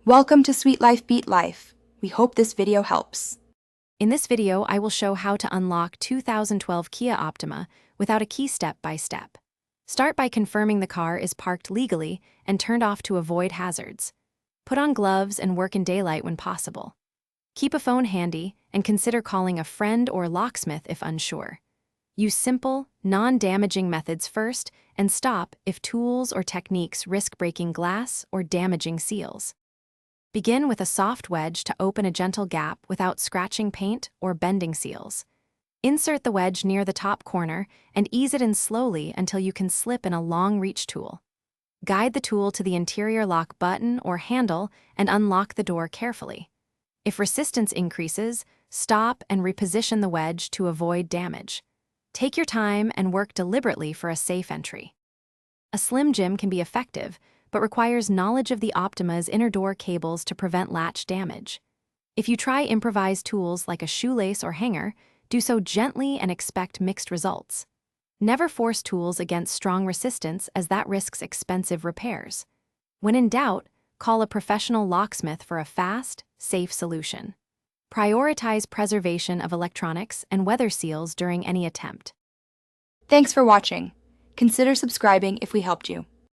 Welcome to Sweet Life Beat Life. We hope this video helps. In this video, I will show how to unlock 2012 Kia Optima without a key step by step. Start by confirming the car is parked legally and turned off to avoid hazards. Put on gloves and work in daylight when possible. Keep a phone handy and consider calling a friend or locksmith if unsure. Use simple, non-damaging methods first and stop if tools or techniques risk breaking glass or damaging seals. Begin with a soft wedge to open a gentle gap without scratching paint or bending seals. Insert the wedge near the top corner and ease it in slowly until you can slip in a long reach tool. Guide the tool to the interior lock button or handle and unlock the door carefully. If resistance increases, stop and reposition the wedge to avoid damage. Take your time and work deliberately for a safe entry. A slim jim can be effective, but requires knowledge of the Optima's inner door cables to prevent latch damage. If you try improvised tools like a shoelace or hanger, do so gently and expect mixed results. Never force tools against strong resistance, as that risks expensive repairs. When in doubt, call a professional locksmith for a fast, safe solution. Prioritize preservation of electronics and weather seals during any attempt. Thanks for watching. Consider subscribing if we helped you.